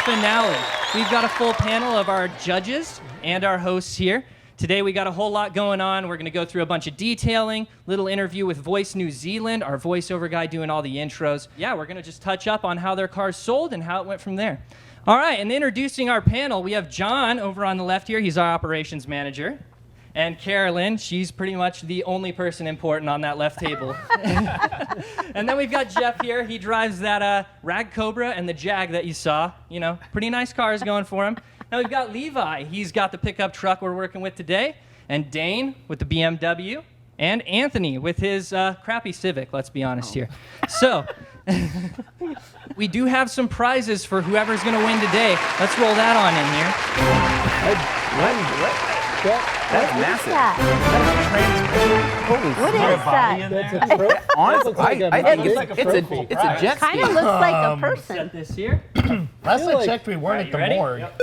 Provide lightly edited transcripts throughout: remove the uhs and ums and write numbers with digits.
finale. We've got a full panel of our judges and our hosts here. Today we got a whole lot going on. We're going to go through a bunch of detailing, little interview with Voice New Zealand, our voiceover guy doing all the intros. Yeah, we're going to just touch up on how their cars sold and how it went from there. All right, and introducing our panel, we have John over on the left here. He's our operations manager. And Carolyn, she's pretty much the only person important on that left table. And then we've got Jeff here. He drives that Rag Cobra and the Jag that you saw. You know, pretty nice cars going for him. Now we've got Levi. He's got the pickup truck we're working with today. And Dane with the BMW. And Anthony with his crappy Civic, let's be honest here. So, we do have some prizes for whoever's going to win today. Let's roll that on in here. That's massive. What is that? Honestly, I think it's a jet ski. Kind of looks like a person. Set this here. Last I checked, we weren't at the morgue. Yep.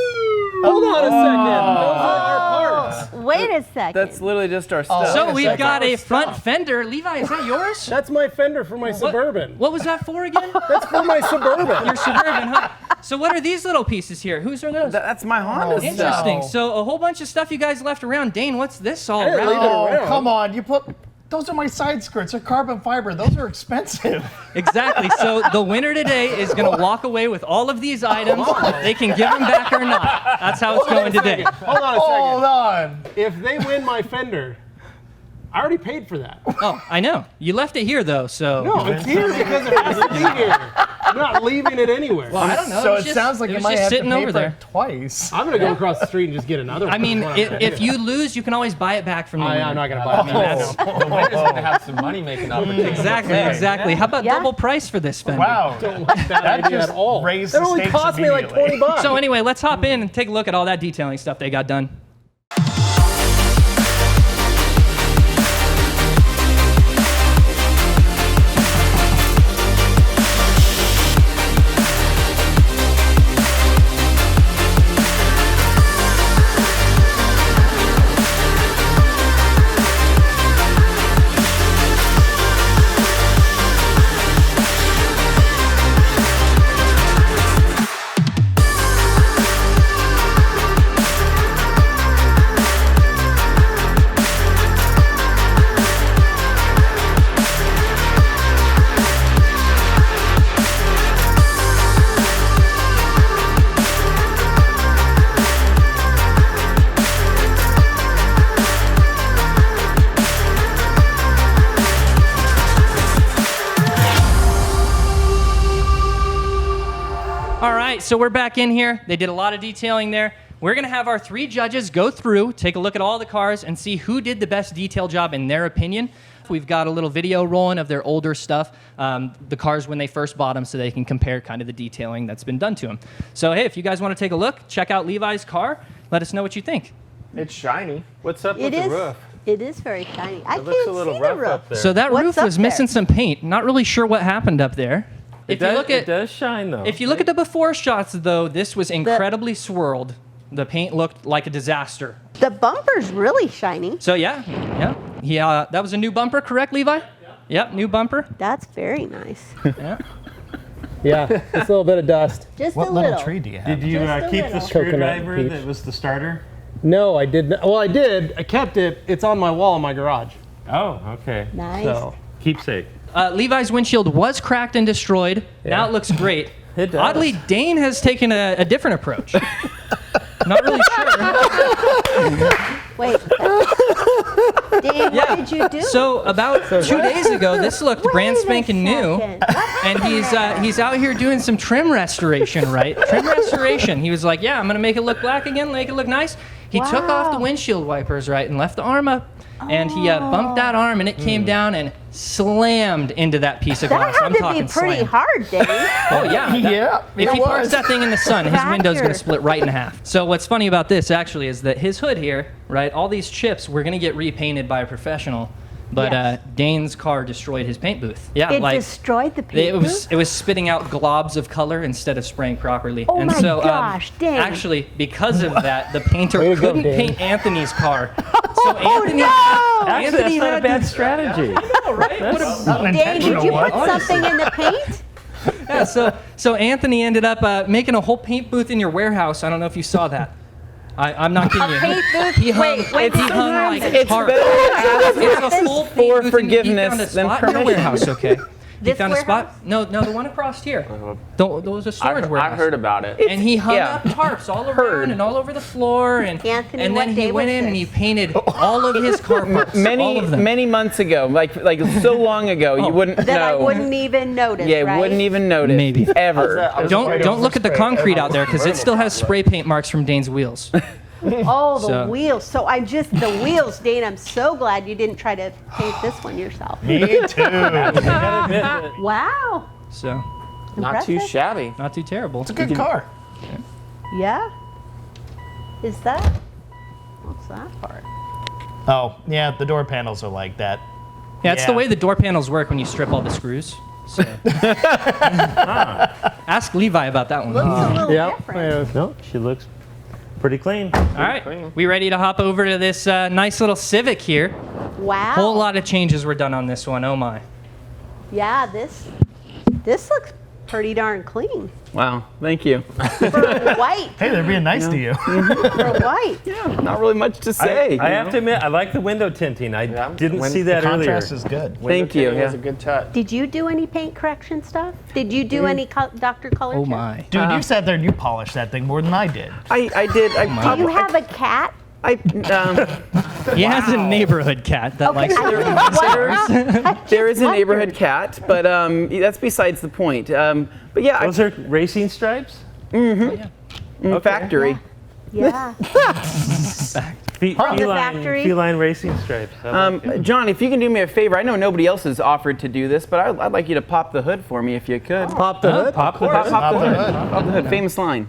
Hold on a second. Those are our parts. Wait a second. That's literally just our stuff. So we've got a front fender. Levi, is that yours? That's my fender for my Suburban. What was that for again? That's for my Suburban. Your Suburban, huh? So what are these little pieces here? Whose are those? That's my Honda stuff. Interesting. So a whole bunch of stuff you guys left around. Dane, what's this all Hey, leave it around? around. Come on, you put. Those are my side skirts. They're carbon fiber. Those are expensive. Exactly. So the winner today is going to walk away with all of these items. They can give them back or not. That's how it's going today. Hold on a second. Hold on. If they win my fender, I already paid for that. Oh, I know. You left it here, though, so... No, it's here because it has to be here. I'm not leaving it anywhere. Well, I don't know. So was it just- sounds like it you was might just have to sitting pay over for there. it twice. I'm going to go across the street and just get another one. I mean, if you lose, you can always buy it back from the winner. I'm not going to buy it. The winner's going to have some money-making opportunities. Exactly. How about double price for this fender? Wow. Don't like that idea just at all. raised That the only stakes cost me like immediately. $20. So anyway, let's hop in and take a look at all that detailing stuff they got done. All right, so we're back in here. They did a lot of detailing there. We're going to have our three judges go through, take a look at all the cars, and see who did the best detail job in their opinion. We've got a little video rolling of their older stuff, the cars when they first bought them, so they can compare kind of the detailing that's been done to them. So, hey, if you guys want to take a look, check out Levi's car. Let us know what you think. It's shiny. What's up It with is. the roof? It is very shiny. I It looks can't a little see rough the roof. up there. So that What's roof up was missing there? some paint. Not really sure what happened up there. It does shine, though. If you look at the before shots, though, this was incredibly swirled. The paint looked like a disaster. The bumper's really shiny. So yeah. That was a new bumper, correct, Levi? Yep, new bumper. That's very nice. Yeah. Yeah, it's a little bit of dust. Just What a little little. tree do you have? Did you Just a keep little. the Coconut screwdriver peach. that was the starter? No, I did not. Well, I did. I kept it. It's on my wall in my garage. Oh, okay. Nice. So, Keepsake. Levi's windshield was cracked and destroyed. Now it looks great. It does. Oddly, Dane has taken a different approach. Not really sure. Wait. Dave, what did you do? So about 2 days ago, this looked brand spanking new. And he's out here doing some trim restoration, right? Trim restoration. He was like, yeah, I'm going to make it look black again, make it look nice. He took off the Wow. windshield wipers, right, and left the arm up. And he bumped that arm, and it came down and slammed into that piece of That glass. had I'm to talking be pretty slam. hard, Dave. Oh, yeah. Yeah, If it he parks was. that thing in the sun, his window's going to Cracker. split right in half. So what's funny about this, actually, is that his hood here, right, all these chips were going to get repainted by a professional. But Yes. Dane's car destroyed his paint booth. Yeah, It like destroyed the paint booth? it was spitting out globs of color instead of spraying properly. Oh and my so, gosh, Dane. actually, because of that, the painter Way to go, couldn't Dane. paint Anthony's car. So Anthony, no! Actually, Anthony that's not a had bad to- strategy. right? What a- Not an Dave, did intentional you one. put something in the paint? Yeah, so Anthony ended up making a whole paint booth in your warehouse. I don't know if you saw that. I'm not kidding you. Paint booth? He hung, Wait, he hung like It's tarp. better to It's ask a full for paint booth, and he forgiveness found a than spot in your permission. warehouse, okay? He This found a warehouse? spot. No, the one across here. There was a storage I warehouse. heard about it. And he hung yeah. up tarps all around Heard. and all over the floor, and Anthony, and what then day he went was in and he this? painted all of his car parts. all of them. Many months ago, like so long ago, you wouldn't know. That I wouldn't even notice, Yeah, right? wouldn't even notice. Maybe. Ever. Don't look at the concrete out there because it still has spray paint marks from Dane's wheels. Oh, the So- wheels. So the wheels, Dane, I'm so glad you didn't try to paint this one yourself. Me too. Wow. So Not too Impressive. shabby. not too terrible. It's a good car. Yeah. Is that? What's that part? Oh, yeah, the door panels are like that. Yeah, it's the Yeah. way the door panels work when you strip all the screws. So. Ask Levi about that one. Looks a little Yeah. different. No, she looks pretty clean. All right, we ready to hop over to this nice little Civic here? Wow. Whole lot of changes were done on this one. Oh my. Yeah, this looks pretty darn clean. Wow. Thank you. For white. Hey, they're being nice to you. For white. Not really much to say. I have to admit, I like the window tinting. I didn't see that earlier. Contrast is good. Thank you. It was Yeah. a good touch. Did you do any paint correction stuff? Did you do any Doctor Color Oh check? my. Dude, you sat there and you polished that thing more than I did. I did. Do you have a cat? He has a neighborhood cat that likes to There is a neighborhood cat, but that's besides the point. But yeah, Those are racing stripes? factory. Yeah. factory? Feline racing stripes. I like it. John, if you can do me a favor, I know nobody else has offered to do this, but I'd like you to pop the hood for me if you could. Pop the hood. Pop the Pop, hood. pop the hood. Pop the hood. Famous line.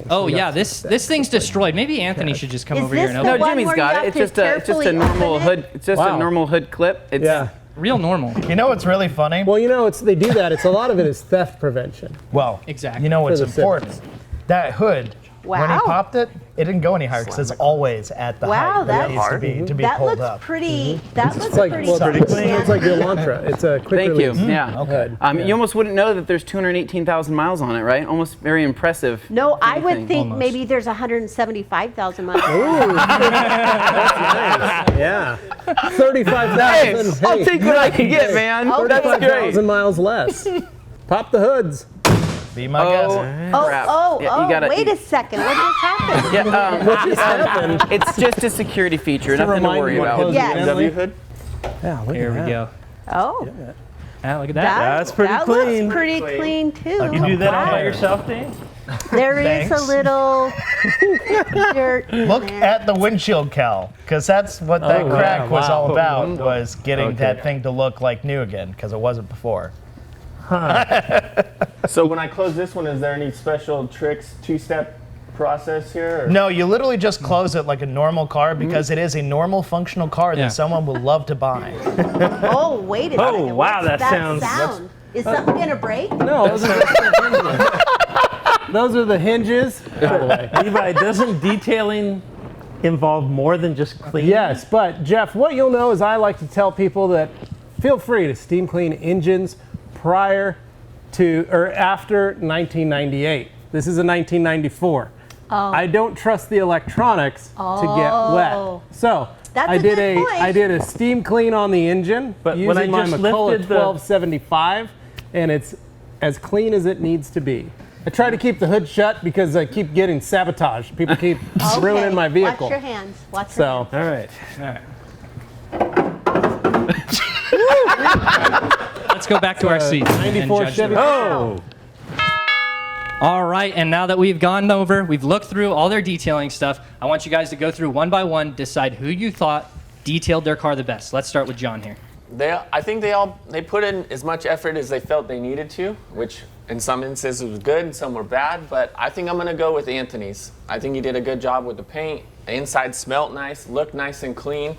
Oh yeah, this thing's destroyed. Maybe Anthony should just come Is over here this and the open No, it. one Jimmy's where got you it. have It's to just a carefully normal open it? hood. It's just Wow. a normal hood clip. It's, Yeah. Real normal. You know what's really funny? Well, they do that. It's a lot of it is theft prevention. Well, Exactly. You know what's For the important? That hood, when he Wow. popped it, it didn't go any higher because it's always at the Wow, height that it that's- needs to be That pulled looks up. pretty. That looks It's like pretty. it's like the Elantra. It's a quick Thank you. release. Yeah. Okay. You almost wouldn't know that there's 218,000 miles on it, right? Almost very impressive. No, I would Anything. think Almost. maybe there's 175,000 miles. Yeah. 35,000. Hey, I'll take what I can get, man. Okay. That's great. 35,000 miles less. Pop the hoods. Be my guest. Crap. Oh, Yeah, you gotta- wait a second. What just happened? Yeah, it's just a security feature, nothing to remind worry you what about. clothes Yes. you W hood? Yeah, look Here at we that. go. Oh, Ah, look at that. That's pretty that clean. looks pretty clean too. You do that all by Wow. yourself, Dane? There is a Thanks. little dirt. in Look there. at the windshield cowl, because that's what that Oh, crack was wow. all about, was getting Okay. that thing to look like new again, because it wasn't before. So when I close this one, is there any special tricks, two-step process here? Or? No, you literally just close it like a normal car because it is a normal functional car Yeah. that someone will love to buy. Oh, wait a second. wow, What's that that sounds- sound? Is something gonna break? No, those are those are the hinges. By the way. Levi, doesn't detailing involve more than just cleaning? Yes, but Jeff, what you'll know is I like to tell people that feel free to steam clean engines prior to or after 1998. This is a 1994. I don't trust the electronics to get wet. So That's I a did good point. I did a steam clean on the engine But using when I my just McCulloch lifted the- 1275, and it's as clean as it needs to be. I try to keep the hood shut because I keep getting sabotaged. People keep ruining my vehicle. Watch your hands. Watch your So All right. Let's go back to our seats. and 94 judge the Chevy. rest. Oh, All right, and now that we've gone over, we've looked through all their detailing stuff, I want you guys to go through one by one, decide who you thought detailed their car the best. Let's start with John here. I think they put in as much effort as they felt they needed to, which in some instances was good and some were bad, but I think I'm going to go with Anthony's. I think he did a good job with the paint. The inside smelled nice, looked nice and clean,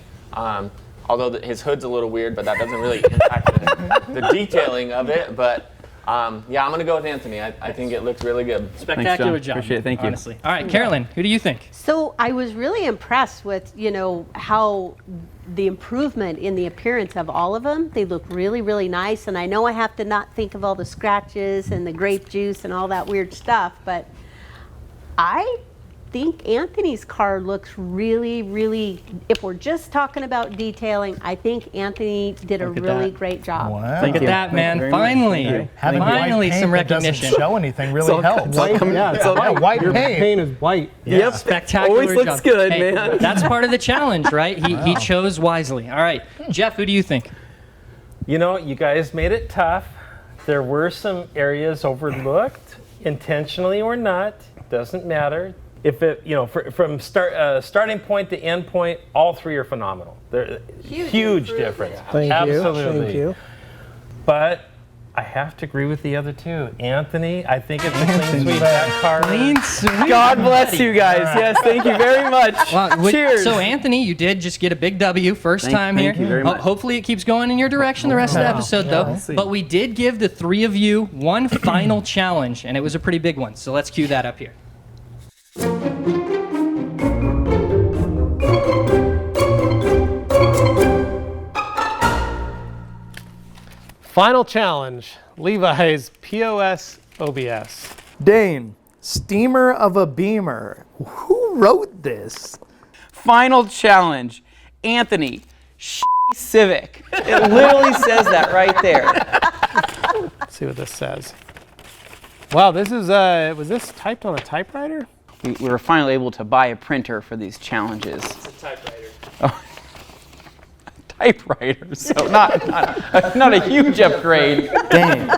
although his hood's a little weird, but that doesn't really impact the detailing of it. But Yeah, I'm gonna go with Anthony. I think it looked really good. Spectacular Thanks, John. job. Appreciate it. Thank you. Honestly. All right, Carolyn, who do you think? So I was really impressed with, how the improvement in the appearance of all of them. They look really, really nice. And I know I have to not think of all the scratches and the grape juice and all that weird stuff, but I think Anthony's car looks really, really, if we're just talking about detailing, I think Anthony did a really great job. Wow. Look at that, man. very much. Finally. Having Finally, white paint some that doesn't recognition. show anything really helps. White Your paint. paint is white. Yep. Spectacular Always looks job. good, Hey, man. That's part of the challenge, right? He chose wisely. All right, Jeff, who do you think? You know, you guys made it tough. There were some areas overlooked, intentionally or not, doesn't matter. If it, from starting point to end point, all three are phenomenal. They're huge difference. Thank Absolutely. you. Thank you. But I have to agree with the other two. Anthony, I think it's a clean sweep. That car. Clean sweep. God bless you guys. Yes, thank you very much. Wow, Cheers. So Anthony, you did just get a big W first time thank here. you very much. Hopefully it keeps going in your direction the rest of the episode, though. We'll see. But we did give the three of you one final challenge, and it was a pretty big one. So let's cue that up here. Final challenge, Levi's POS OBS. Dane, steamer of a beamer. Who wrote this? Final challenge, Anthony, Civic. It literally says that right there. Let's see what this says. Wow, this is, was this typed on a typewriter? We were finally able to buy a printer for these challenges. It's a typewriter. Typewriter, so not a huge upgrade. Dane,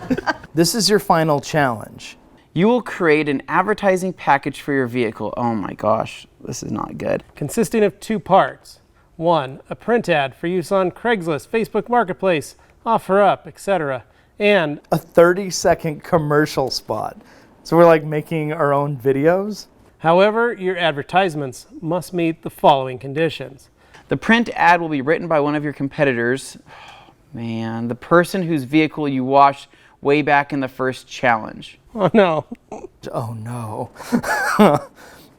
this is your final challenge. You will create an advertising package for your vehicle. Oh my gosh, this is not good. Consisting of two parts. One, a print ad for use on Craigslist, Facebook Marketplace, OfferUp, etc. And A 30-second commercial spot. So we're like making our own videos? however, your advertisements must meet the following conditions. The print ad will be written by one of your competitors. Oh, man, the person whose vehicle you washed way back in the first challenge. Oh no. Oh no.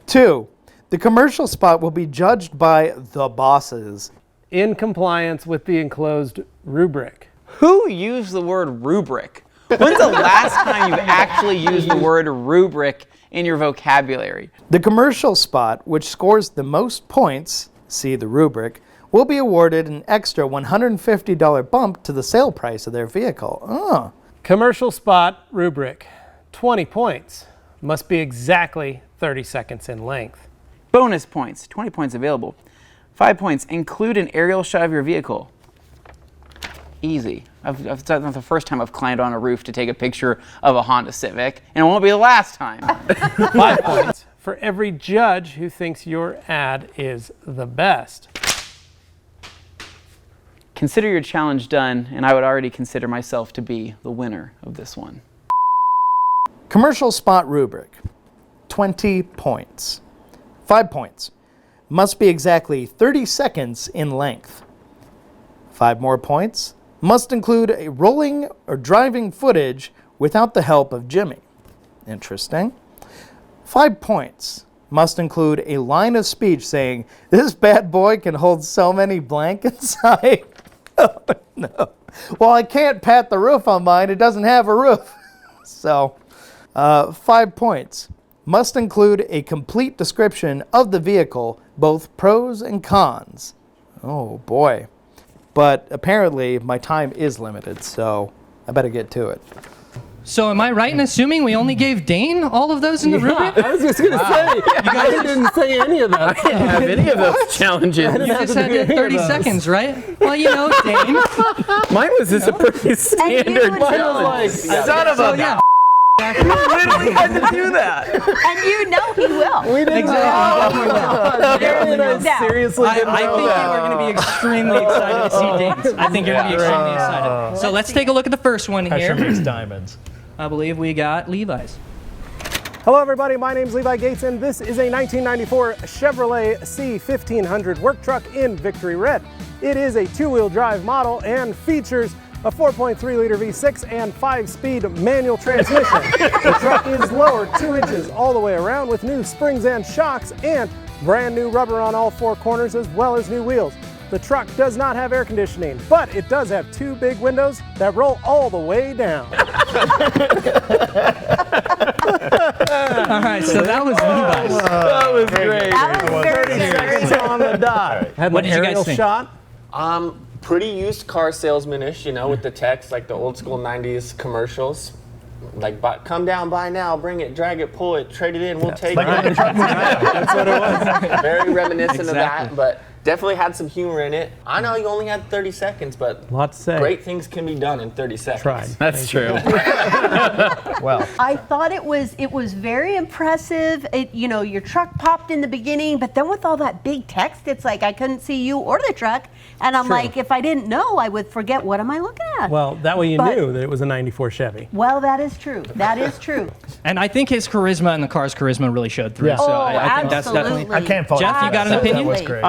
2, the commercial spot will be judged by the bosses. In compliance with the enclosed rubric. Who used the word rubric? When's the last time you've actually used the word rubric in your vocabulary? The commercial spot, which scores the most points, see the rubric, will be awarded an extra $150 bump to the sale price of their vehicle. Oh. Commercial spot rubric. 20 points. Must be exactly 30 seconds in length. Bonus points, 20 points available. 5 points, include an aerial shot of your vehicle. Easy. That's not the first time I've climbed on a roof to take a picture of a Honda Civic, and it won't be the last time. 5 points for every judge who thinks your ad is the best. Consider your challenge done, and I would already consider myself to be the winner of this one. Commercial spot rubric. 20 points. 5 points. Must be exactly 30 seconds in length. 5 more points. Must include a rolling or driving footage without the help of Jimmy. Interesting. 5 points. Must include a line of speech saying, "This bad boy can hold so many blank inside." Oh, no. Well, I can't pat the roof on mine. It doesn't have a roof. So, 5 points. Must include a complete description of the vehicle, both pros and cons. Oh, boy. But apparently, my time is limited, so I better get to it. So am I right in assuming we only gave Dane all of those in the rubric? I was just going to say, you guys didn't say any of that. I didn't have any of those challenges. You just had 30 seconds, right? Well, you know, Dane. Mine was just a pretty standard would challenge. Son of So a... yeah. You literally had to do that. And you know he will. We didn't There's no doubt. seriously I think you are going to be extremely excited to see Dane's. I think you're going to be extremely excited. So let's take a look at the first one Pressure here. makes diamonds. I believe we got Levi's. Hello everybody, my name's Levi Gates and this is a 1994 Chevrolet C1500 work truck in Victory Red. It is a two-wheel drive model and features a 4.3-liter V6, and 5-speed manual transmission. The truck is lowered 2 inches all the way around with new springs and shocks and brand new rubber on all 4 corners as well as new wheels. The truck does not have air conditioning, but it does have 2 big windows that roll all the way down. All right, so that was Levi's. That was great. That was very 30 good. seconds on the dot. Had What an did you guys aerial think? shot. Pretty used car salesman-ish, you know, with the text, like the old school 90s commercials. Like, come down, buy now, bring it, drag it, pull it, trade it in, we'll take it. That's what it was. Very reminiscent of Exactly. that, but definitely had some humor in it. I know you only had 30 seconds, but Lot to say. great things can be done in 30 seconds. Tried. That's true. Well, I thought it was very impressive. Your truck popped in the beginning, but then with all that big text, it's like I couldn't see you or the truck, and I'm like, if I didn't know, I would forget what am I looking at. Well, that way you But- knew that it was a 94 Chevy. Well, that is true. That is true. And I think his charisma and the car's charisma really showed through. Yeah. So Oh, I think that's absolutely. definitely. I can't fault Jeff, you got an that. opinion? That was great.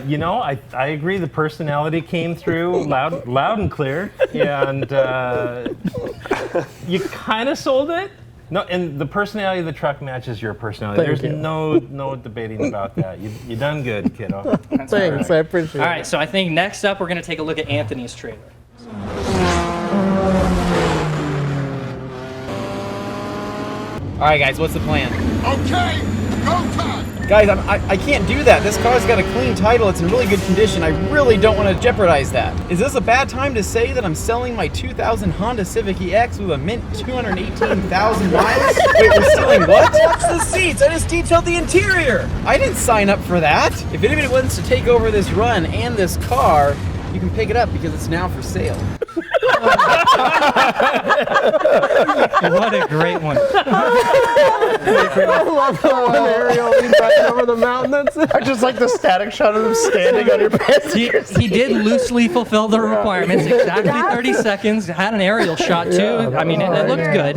You know, I agree. The personality came through loud and clear, and you kind of sold it. No, and the personality of the truck matches your personality. Thank There's you. no debating about that. You done good, kiddo. Thanks, I appreciate All it. right, so I think next up we're going to take a look at Anthony's trailer. All right, guys, what's the plan? Okay, go time. Guys, I can't do that. This car's got a clean title. It's in really good condition. I really don't want to jeopardize that. Is this a bad time to say that I'm selling my 2000 Honda Civic EX with a mint 218,000 miles? Wait, we're selling what? Watch the seats. I just detailed the interior. I didn't sign up for that. If anybody wants to take over this run and this car, you can pick it up because it's now for sale. What a great one. I love the one aerial right over the mountain. That's it. I just like the static shot of them standing on your passenger He did loosely fulfill the requirements. Exactly 30 seconds. Had an aerial shot too. I mean, it looked good.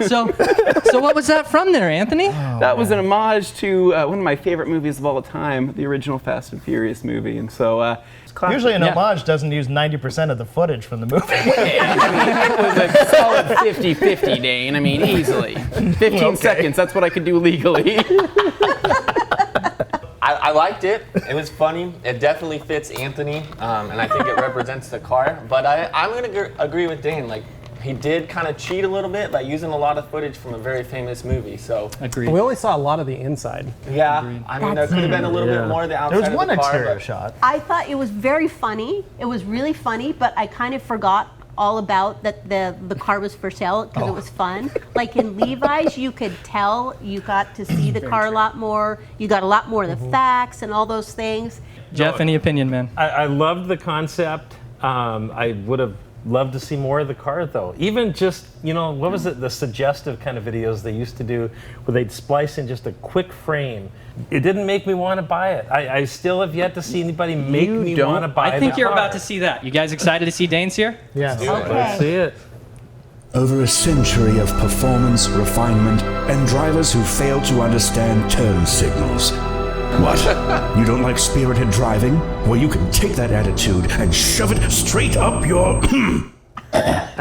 So what was that from there, Anthony? That was an homage to one of my favorite movies of all time, the original Fast and Furious movie. And so, Usually an Yeah. homage doesn't use 90% of the footage from the movie. it was a solid 50-50, Dane. I mean, easily. 15 seconds, that's what I could do legally. I liked it. It was funny. It definitely fits Anthony, and I think it represents the car. But I'm going to agree with Dane. Like, he did kind of cheat a little bit by using a lot of footage from a very famous movie. So, Agreed. We only saw a lot of the inside. yeah, I mean, there could have been a little bit more of the outside There was of one the car. exterior but- shot. I thought it was very funny. It was really funny, but I kind of forgot all about that the car was for sale because it was fun. Like in Levi's, you could tell you got to see the car a lot more. You got a lot more of the facts and all those things. Jeff, any opinion, man? I loved the concept. I would have loved to see more of the car, though. Even just, what was it? The suggestive kind of videos they used to do where they'd splice in just a quick frame. It didn't make me want to buy it. I still have yet to see anybody make me want to buy it. I think you're about to see that. You guys excited to see Dane's here? Yes. Let's see it. Over a century of performance, refinement, and drivers who fail to understand turn signals. What? You don't like spirited driving? Well, you can take that attitude and shove it straight up your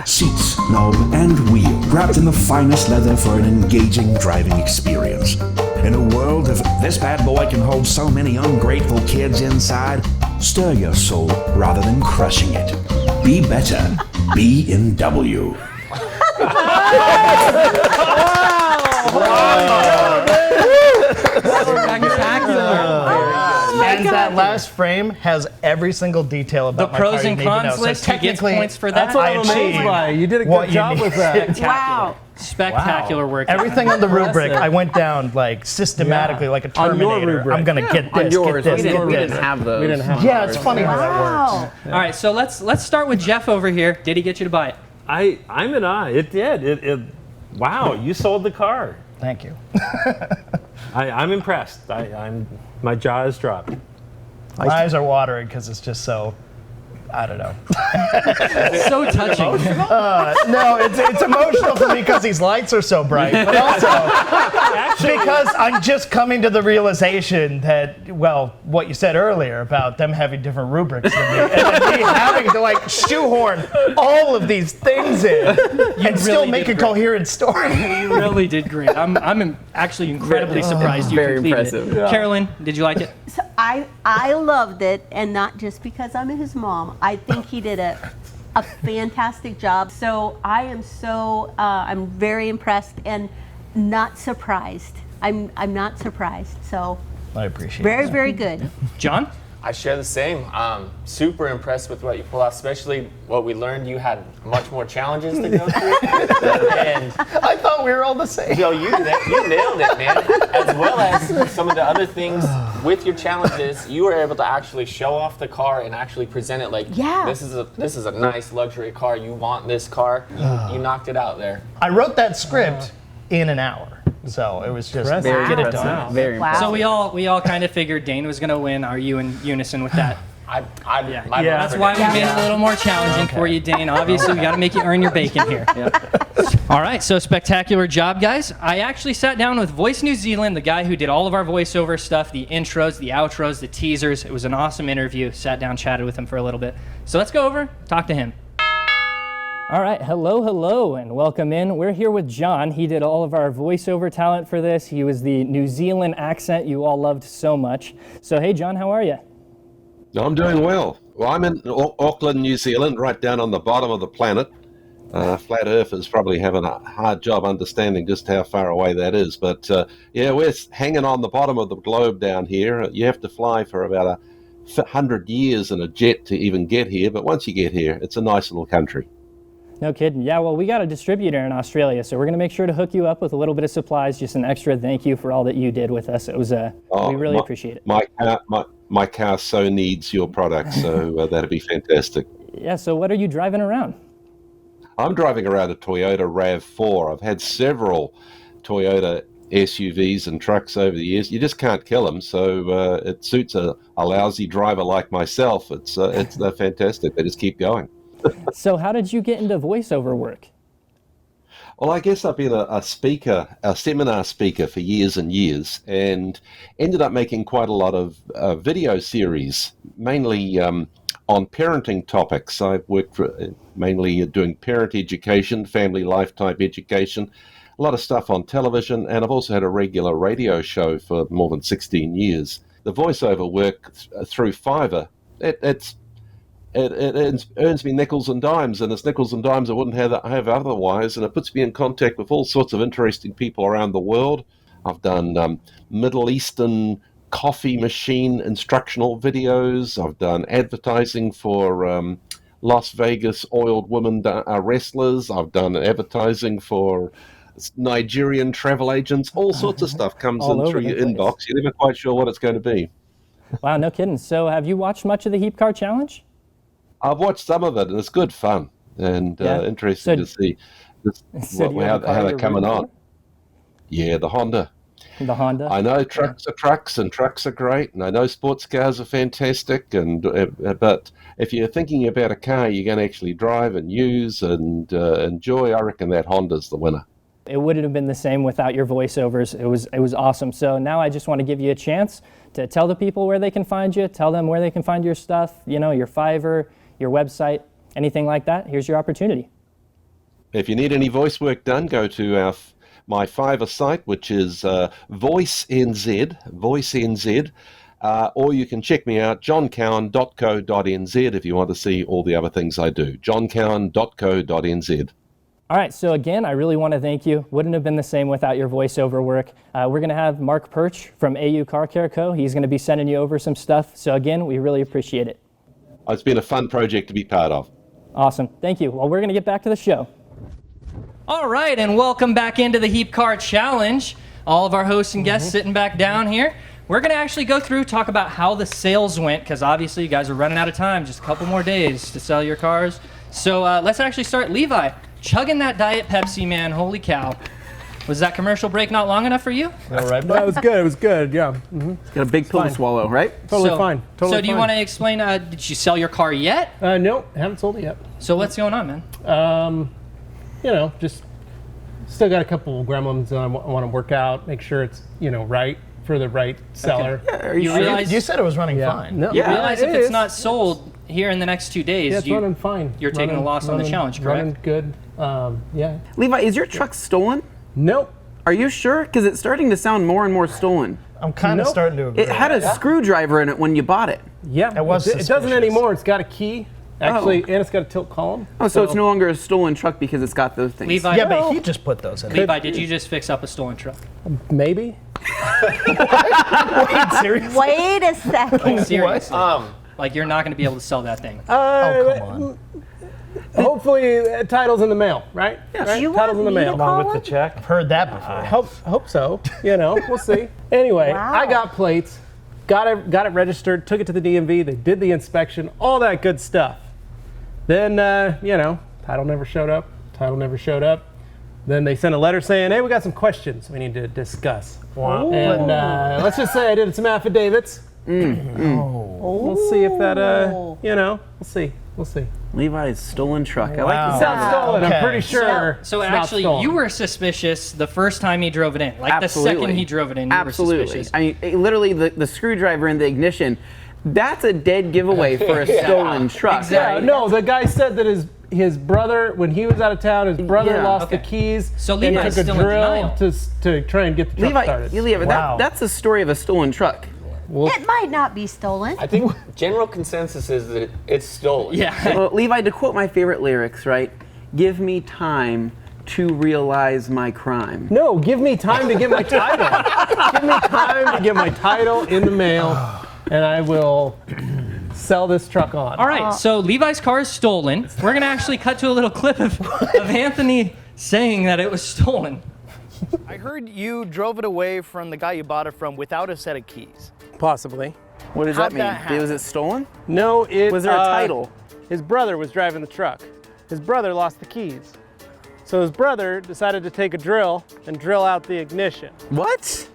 seats, knob, and wheel, wrapped in the finest leather for an engaging driving experience. In a world of this bad boy can hold so many ungrateful kids inside, stir your soul rather than crushing it. Be better. B&W. And that last frame has every single detail The about my pros car you and need to know. cons So list. Who gets technically, points for that? That's what I I'm amazed achieved by. You did a what good you job need. with that. Wow. Spectacular work. Everything on the rubric, I went down like systematically, like a On your Terminator. rubric. I'm gonna get On this, yours, get we this, didn't, get this. have those. We didn't have Yeah, it's funny how that works. Wow. All right, so let's start with Jeff over here. Did he get you to buy it? I'm in awe. It did. Wow, you sold the car. Thank you. I'm impressed. My jaw is dropped. My eyes are watering because it's just so I don't know. So touching. No, it's emotional for me because these lights are so bright, but also because I'm just coming to the realization that, well, what you said earlier about them having different rubrics than me, and then me having to like shoehorn all of these things in and still make a coherent story. You really did great. I'm actually incredibly surprised you Very completed impressive. it. Yeah. Carolyn, did you like it? So I loved it, and not just because I'm his mom. I think he did a fantastic job. So I am I'm very impressed and not surprised. I'm not surprised. So I appreciate very, it. very good. John? I share the same. Super impressed with what you pull off, especially what we learned you had much more challenges to go through. And I thought we were all the same. you nailed it, man. As well as some of the other things with your challenges, you were able to actually show off the car and actually present it like, Yeah. this is a nice luxury car. You want this car. You knocked it out there. I wrote that script in an hour, so it was just Impressive. get it Wow. done. Very Wow. impressive. So we all kind of figured Dane was going to win. Are you in unison with that? My Yeah. vote That's for why Dane. we made it a little more challenging for you, Dane. Obviously, we got to make you earn your bacon here. All right, so spectacular job, guys. I actually sat down with Voice New Zealand, the guy who did all of our voiceover stuff, the intros, the outros, the teasers. It was an awesome interview. Sat down, chatted with him for a little bit. So let's go over, talk to him. All right, hello, and welcome in. We're here with John. He did all of our voiceover talent for this. He was the New Zealand accent you all loved so much. So, hey, John, how are you? I'm doing well. Well, I'm in Auckland, New Zealand, right down on the bottom of the planet. Flat Earthers probably having a hard job understanding just how far away that is. But yeah, we're hanging on the bottom of the globe down here. You have to fly for about 100 years in a jet to even get here. But once you get here, it's a nice little country. No kidding. Yeah, well, we got a distributor in Australia, so we're going to make sure to hook you up with a little bit of supplies, just an extra thank you for all that you did with us. It was we really appreciate it. My car so needs your product, so that'd be fantastic. Yeah, so what are you driving around? I'm driving around a Toyota RAV4. I've had several Toyota SUVs and trucks over the years. You just can't kill them, so it suits a lousy driver like myself. They're fantastic. They just keep going. So how did you get into voiceover work? Well, I guess I've been a seminar speaker for years and years, and ended up making quite a lot of video series, mainly on parenting topics. I've worked mainly doing parent education, family life type education, a lot of stuff on television, and I've also had a regular radio show for more than 16 years. The voiceover work through Fiverr, it earns me nickels and dimes, and it's nickels and dimes I wouldn't have otherwise, and it puts me in contact with all sorts of interesting people around the world. I've done Middle Eastern coffee machine instructional videos. I've done advertising for Las Vegas oiled women wrestlers. I've done advertising for Nigerian travel agents. All sorts of stuff comes All in over through the your place. inbox. You're never quite sure what it's going to be. Wow, no kidding. So have you watched much of the Heap Car Challenge? I've watched some of it, and it's good fun and Yeah. interesting to see So do you have a car how they're you're coming rooting on. Yeah, the Honda. for? The Honda? I know trucks are trucks, and trucks are great, and I know sports cars are fantastic. And but if you're thinking about a car you're going to actually drive and use and enjoy, I reckon that Honda's the winner. It wouldn't have been the same without your voiceovers. It was awesome. So now I just want to give you a chance to tell the people where they can find you, tell them where they can find your stuff, your Fiverr, your website, anything like that. Here's your opportunity. If you need any voice work done, go to my Fiverr site, which is VoiceNZ, or you can check me out, johncowan.co.nz, if you want to see all the other things I do, johncowan.co.nz. All right, so again, I really want to thank you. Wouldn't have been the same without your voiceover work. We're going to have Mark Perch from AU Car Care Co. He's going to be sending you over some stuff. So again, we really appreciate it. It's been a fun project to be part of. Awesome. Thank you. Well, we're going to get back to the show. All right, and welcome back into the Heap Car Challenge. All of our hosts and guests sitting back down here. We're going to actually go through, talk about how the sales went, because obviously you guys are running out of time, just a couple more days to sell your cars. So let's actually start. Levi, chugging that Diet Pepsi, man. Holy cow. Was that commercial break not long enough for you? All right, That was good. It was good. Yeah. Got a big pill to fine. swallow, right? Totally fine. Totally so do you fine. want to explain, did you sell your car yet? No, haven't sold it yet. So what's going on, man? Just still got a couple gremlins that I want to work out, make sure it's, right for the right seller. Yeah, are you You realize, You said it was running Yeah. fine. No, you realize if it it's is. not sold here in the next 2 days, Yeah, it's running fine. you're taking a loss on the challenge, correct? Running good. Yeah. Levi, is your truck stolen? Nope. Are you sure? Because it's starting to sound more and more stolen. I'm kind of Nope. starting to agree. It had a screwdriver in it when you bought it. Yeah. It was It doesn't suspicious. anymore. It's got a key, actually, and it's got a tilt column. Oh, so it's no longer a stolen truck because it's got those things. Levi, Yeah, but he just put those in. Levi, did you just fix up a stolen truck? Maybe. Seriously? Wait a second. Seriously. Like you're not going to be able to sell that thing. Oh, come on. Hopefully, title's in the mail, right? Yes. Right? You Title's want in the me mail. to call Along with him? the check. I've heard that before. Hope so. We'll see. Anyway, Wow. I got plates, got it registered, took it to the DMV. They did the inspection, all that good stuff. Then, title never showed up. Then they sent a letter saying, hey, we got some questions we need to discuss. Wow. And let's just say I did some affidavits. We'll see if that, we'll see. Levi's stolen truck. I Wow. like the It's sound not of that. stolen, I'm Okay. pretty sure. So it's not actually, stolen. you were suspicious the first time he drove it in. Like Absolutely. the second he drove it in, you were Absolutely. suspicious. I mean, literally, the screwdriver in the ignition, that's a dead giveaway for a stolen truck. Exactly. right? No, the guy said that his brother, when he was out of town, his brother Yeah. lost Okay. the keys. So and Levi's took a still in drill denial. to try and get the truck started. Levi, Wow. that's the story of a stolen truck. It might not be stolen. I think general consensus is that it's stolen. Yeah. Well, Levi, to quote my favorite lyrics, right? Give me time to realize my crime. No, give me time to get my title. Give me time to get my title in the mail, and I will sell this truck on. All right, so Levi's car is stolen. We're going to actually cut to a little clip of Anthony saying that it was stolen. I heard you drove it away from the guy you bought it from without a set of keys. Possibly. What does How'd that that mean? Was happen? it stolen? No, it Was there a title? His brother was driving the truck. His brother lost the keys. So his brother decided to take a drill and drill out the ignition. What?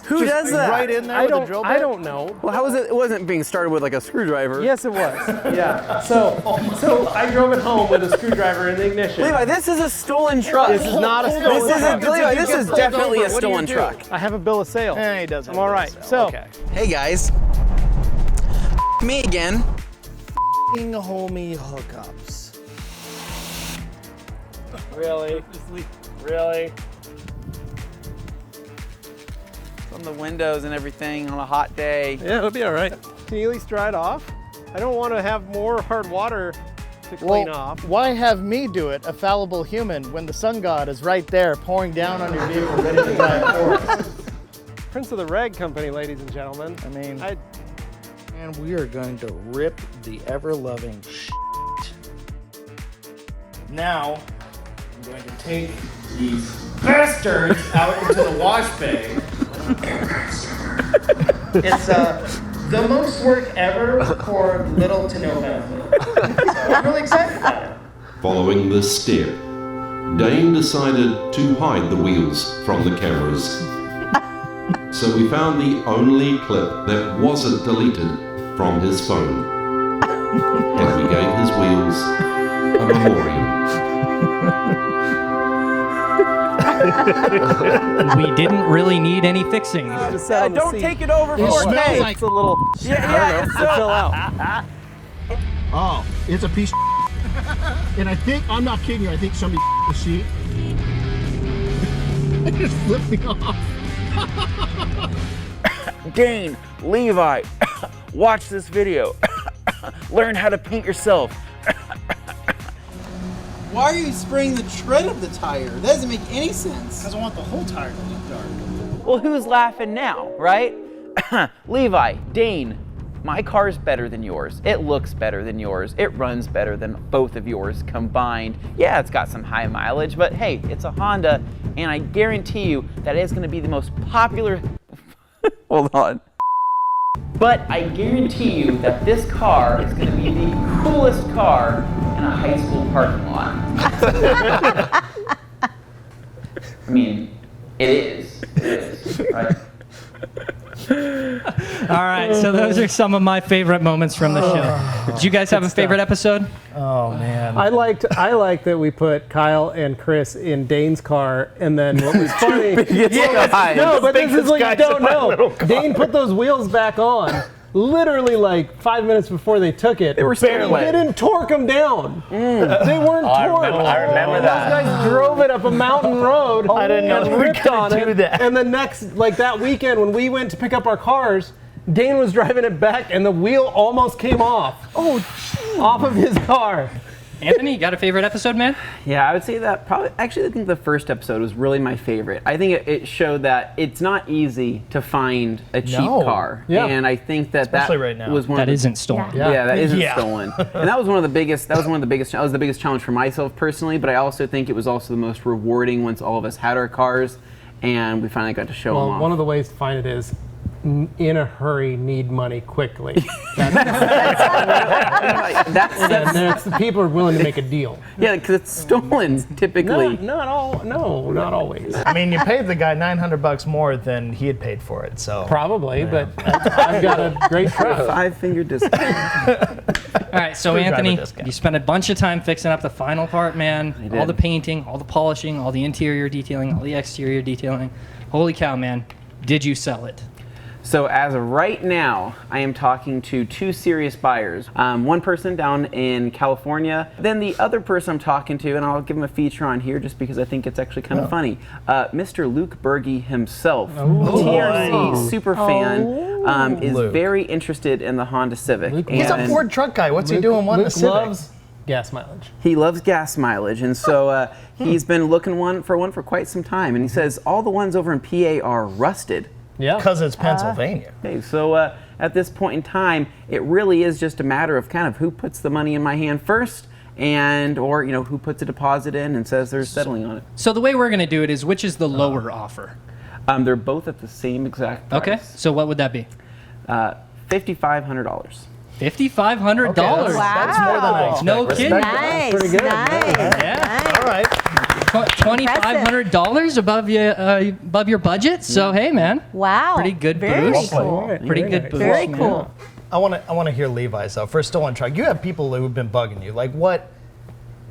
Who does that? Right in there with a drill bit? I don't know. Well, how was it? It wasn't being started with like a screwdriver. Yes, it was. Yeah. So I drove it home with a screwdriver in the ignition. Levi, this is a stolen truck. This is not a stolen truck. Levi, this is definitely a What do you stolen do? truck. I have a bill of sale. He doesn't. I'm all right. So okay. Hey guys. Me again. Homie hookups. really, really. From the windows and everything on a hot day. Yeah, it'll be all right. Can you at least dry it off? I don't want to have more hard water to clean off. Why have me do it, a fallible human, when the sun god is right there pouring down on your vehicle ready to dry it for us? Prince of the Rag Company, ladies and gentlemen. I mean, And we are going to rip the ever-loving shit. Now, I'm going to take these bastards out into the wash bay. It's the most work ever for little to no benefit. So I'm really excited about it. Following this step, Dane decided to hide the wheels from the cameras. So we found the only clip that wasn't deleted from his phone. And we gave his wheels a memoriam. We didn't really need any fixing. Don't take it over 4K. like It's a little. Yeah, Fill out. Oh, it's a piece of and I think, I'm not kidding you, I think somebody the seat. It just flipped me off. Dane, Levi, watch this video. Learn how to paint yourself. Why are you spraying the tread of the tire? That doesn't make any sense. Because I want the whole tire to look dark. Well, who's laughing now, right? Levi, Dane, my car's better than yours. It looks better than yours. It runs better than both of yours combined. Yeah, it's got some high mileage, but hey, it's a Honda, and I guarantee you that it's gonna be the most popular, hold on. But I guarantee you that this car is gonna be the coolest car in a high school parking lot. I mean, It is. Right. All right, so those are some of my favorite moments from the show. Did you guys have a favorite episode? Oh man. I liked that we put Kyle and Chris in Dane's car, and then what was funny? No, but this is what you don't know. Dane put those wheels back on. Literally like 5 minutes before they took it. They were barely. They didn't torque them down. They weren't torqued. I remember that. Those guys drove it up a mountain road. I didn't know and ripped on it. And the next, like that weekend when we went to pick up our cars, Dane was driving it back and the wheel almost came off. Off of his car. Anthony, you got a favorite episode, man? Yeah, I would say that probably, actually I think the first episode was really my favorite. I think it showed that it's not easy to find a cheap car. Yeah. And I think that Especially right now. was one That of the, isn't stolen. Yeah, that isn't stolen. And that was one of the biggest, that was the biggest challenge for myself personally, but I also think it was also the most rewarding once all of us had our cars and we finally got to show them off. One of the ways to find it is in a hurry, need money quickly. That's the people are willing to make a deal. Yeah, because it's stolen typically. Not always. I mean, you paid the guy $900 more than he had paid for it, so. Probably, but I've got a great truck. 5-finger discount. All right, so Anthony, you spent a bunch of time fixing up the final part, man. did. All the painting, all the polishing, all the interior detailing, all the exterior detailing. Holy cow, man. Did you sell it? So as of right now, I am talking to 2 serious buyers. One person down in California, then the other person I'm talking to, and I'll give him a feature on here just because I think it's actually kind of funny. Mr. Luke Berge himself, TRC super fan, is very interested in the Honda Civic. He's a Ford truck guy. What's he doing wanting a Civic? Loves gas mileage. He loves gas mileage, and so he's been looking for one for quite some time. And he says all the ones over in PA are rusted. Yeah. Because it's Pennsylvania. Okay, so at this point in time, it really is just a matter of kind of who puts the money in my hand first, or who puts a deposit in and says they're settling on it. So the way we're going to do it is, which is the lower offer? They're both at the same exact price. Okay, so what would that be? $5,500. $5,500. That's more than I expected. No kidding. Nice, Pretty good. nice. Yeah. All right. $2,500 above your budget. So hey, man. Wow. Pretty good Very boost. cool. Pretty good boost. Very man. cool. I want to hear Levi's though. For a stolen truck, you have people who have been bugging you. Like what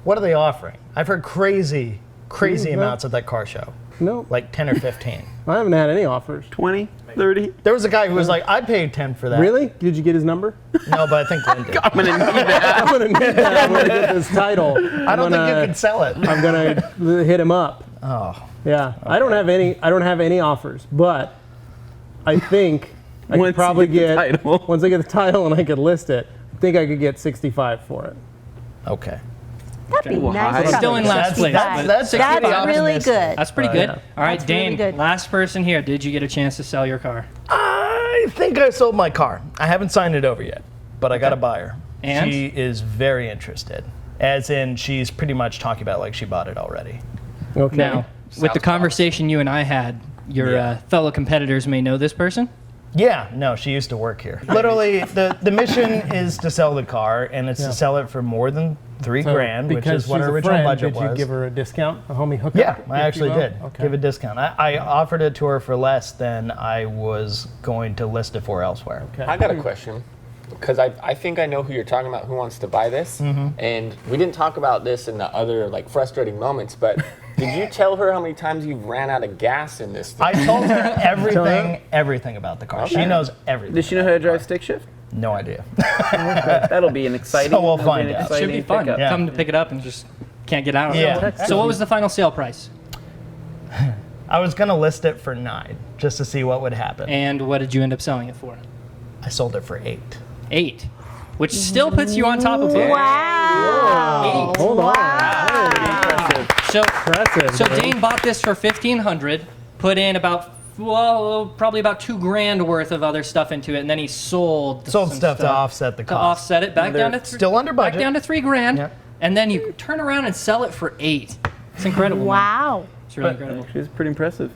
are they offering? I've heard crazy amounts at that car show. No. Like 10 or 15. I haven't had any offers. 20, 30. There was a guy who was like, I paid 10 for that. Really? Did you get his number? No, but I think Lynn did. I'm gonna need that. I'm gonna need that. I'm gonna get this title. I don't think you can sell it. I'm gonna hit him up. Oh. Yeah. Okay. I don't have any offers, but I think I could probably get once I get the title and I could list it. I think I could get 65 for it. Okay. That'd be nice. It's still in last place. That's really good. That's pretty good. Yeah. All right, That's Dane, really good. last person here. Did you get a chance to sell your car? I think I sold my car. I haven't signed it over yet, but I got a buyer. And? She is very interested. As in, she's pretty much talking about like she bought it already. Okay. Now, with the conversation you and I had, your fellow competitors may know this person? Yeah, no, she used to work here. Literally, the mission is to sell the car, and it's to sell it for more than $3,000, which is what her original budget was. Did you give her a discount, a homie hookup? Yeah, I actually did. Okay. Give a discount. I offered it to her for less than I was going to list it for elsewhere. Okay. I got a question, because I think I know who you're talking about, who wants to buy this. And we didn't talk about this in the other like frustrating moments, but did you tell her how many times you've ran out of gas in this thing? I told her everything about the car. Okay. She knows everything. Does she know how to drive stick shift? No idea. That'll be an exciting. So we'll find out. Should be fun. pickup. Yeah. Come to pick it up and just can't get out. Yeah. So what was the final sale price? I was going to list it for 9 just to see what would happen. And what did you end up selling it for? I sold it for 8. 8, which still puts you on top of it. Wow. 8. Hold on. So Dane bought this for $1,500, put in probably about $2,000 worth of other stuff into it, and then he sold some stuff to offset the cost. To offset it back down to still under budget. Back down to $3,000, Yep. and then you turn around and sell it for $8,000. It's incredible. man. Wow. It's really incredible. She's pretty impressive.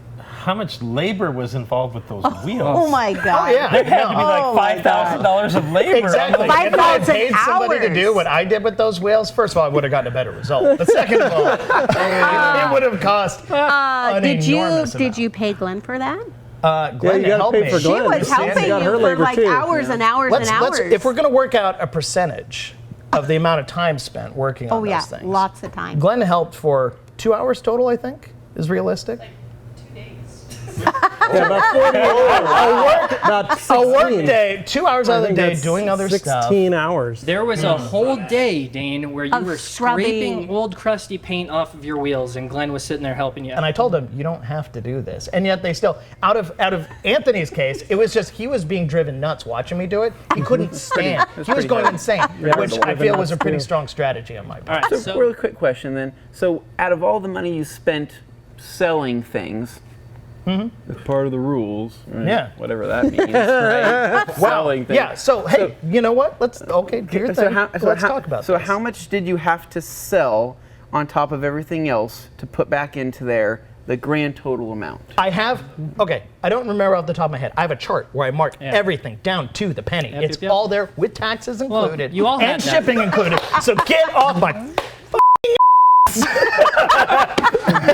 how much labor was involved with those wheels. Oh my God. Oh, yeah. There had to be Oh my like $5,000 of labor. Exactly. Like, If I had 5,000 paid somebody to do hours. what I did with those wheels, first of all, I would have gotten a better result. But second of all, it would have cost an enormous amount. Did you pay Glenn for that? Glenn you gotta helped pay me. for She Glenn. was helping got her you for labor like too. hours and hours and hours. If we're going to work out a percentage of the amount of time spent working on oh yeah, those things. lots of time. Glenn helped for 2 hours total, I think, is realistic. Yeah, about 40 hours. About 16. A work day, 2 hours out of the day doing other 16 stuff. hours. There was a whole day, Dane, where you Of were scrubbing. scraping old crusty paint off of your wheels, and Glenn was sitting there helping you. And I told him, you don't have to do this. And yet they still, out of Anthony's case, it was just, he was being driven nuts watching me do it. He couldn't stand. He was going insane, which I feel was a pretty strong strategy on my part. All right, So, really quick question then. So, out of all the money you spent selling things, It's part of the rules. Right? Yeah. whatever that means, right? Selling things. Yeah, so hey, you know what? Let's, okay, do your thing. Let's talk about So this. how much did you have to sell on top of everything else to put back into there the grand total amount? I have, okay, I don't remember off the top of my head. I have a chart where I mark everything down to the penny. Yep, It's yep, yep. all there with taxes included you all had and that. shipping included. So get off my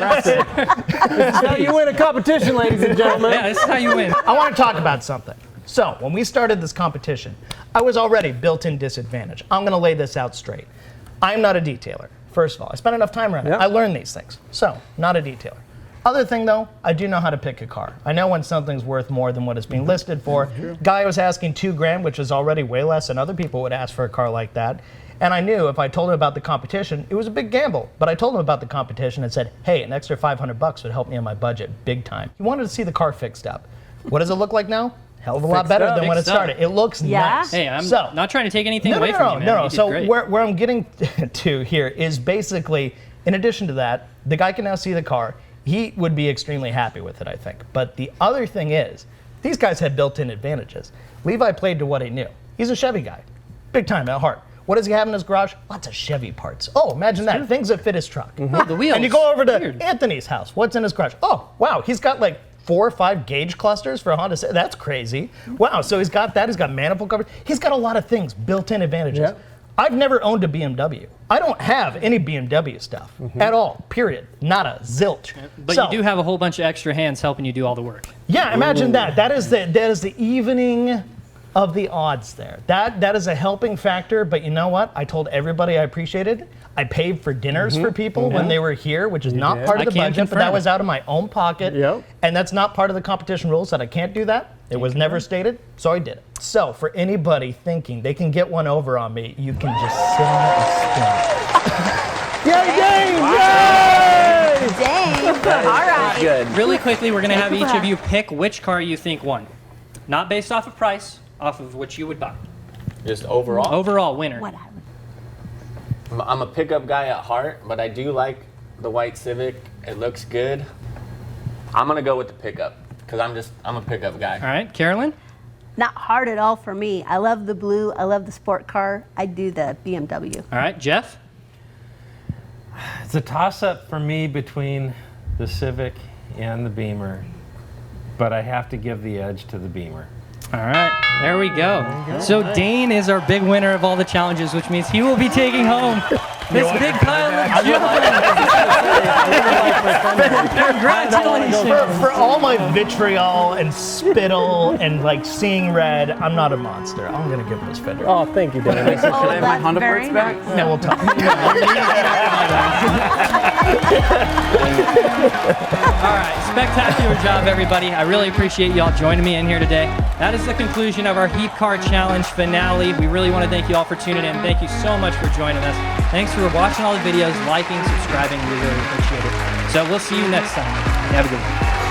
That's how you win a competition, ladies and gentlemen. Yeah, this is how you win. I want to talk about something. So, when we started this competition, I was already built-in disadvantage. I'm going to lay this out straight. I'm not a detailer, first of all. I spent enough time around it. I learned these things. So, not a detailer. Other thing, though, I do know how to pick a car. I know when something's worth more than what it's being listed for. Guy was asking $2,000, which is already way less than other people would ask for a car like that. And I knew if I told him about the competition, it was a big gamble. But I told him about the competition and said, hey, an extra $500 would help me on my budget big time. He wanted to see the car fixed up. What does it look like now? Hell of a lot better than when it Fixed up. started. It looks nice. Hey, I'm So- not trying to take anything away from you, man. You did So great. where I'm getting to here is basically, in addition to that, the guy can now see the car. He would be extremely happy with it, I think. But the other thing is, these guys had built-in advantages. Levi played to what he knew. He's a Chevy guy, big time at heart. What does he have in his garage? Lots of Chevy parts. Oh, imagine that. Things that fit his truck. Oh, the wheels. And you go over to Weird. Anthony's house. What's in his garage? Oh, wow. He's got like 4 or 5 gauge clusters for a Honda. That's crazy. Wow. So he's got that. He's got manifold covers. He's got a lot of things, built-in advantages. Yeah. I've never owned a BMW. I don't have any BMW stuff at all. Period. Not a zilch. But So- you do have a whole bunch of extra hands helping you do all the work. Yeah, imagine that. That is the evening of the odds there. That is a helping factor, but you know what? I told everybody I appreciated it. I paid for dinners for people when they were here, which is not did. part of I the can budget, but confirm that it. was out of my own pocket. Yep. And that's not part of the competition rules that I can't do that. It was never stated, so I did it. So for anybody thinking they can get one over on me, you can just sit on it and spin. Yay, Dane! Yay! Dang. All right. Good. Really quickly, we're going to have Thank you each for of you pick which car you think won. Not based off of price, off of what you would buy. Just overall. Overall winner. What? I'm a pickup guy at heart, but I do like the white Civic. It looks good. I'm gonna go with the pickup because I'm a pickup guy. All right, Carolyn? Not hard at all for me. I love the blue. I love the sport car. I do the BMW. All right, Jeff? It's a toss-up for me between the Civic and the Beamer, but I have to give the edge to the Beamer. All right, there we go. So Dane is our big winner of all the challenges, which means he will be taking home this big pile of Congratulations. For all my vitriol and spittle and like seeing red, I'm not a monster. I'm gonna give this Fender. Oh, thank you, Dane. Can I have my Honda parts back? No, we'll talk. All right, spectacular job, everybody. I really appreciate y'all joining me in here today. That is the conclusion of our Heap Car Challenge finale. We really want to thank you all for tuning in. Thank you so much for joining us. Thanks for watching all the videos, liking, subscribing. We really appreciate it. So we'll see you next time. Have a good one.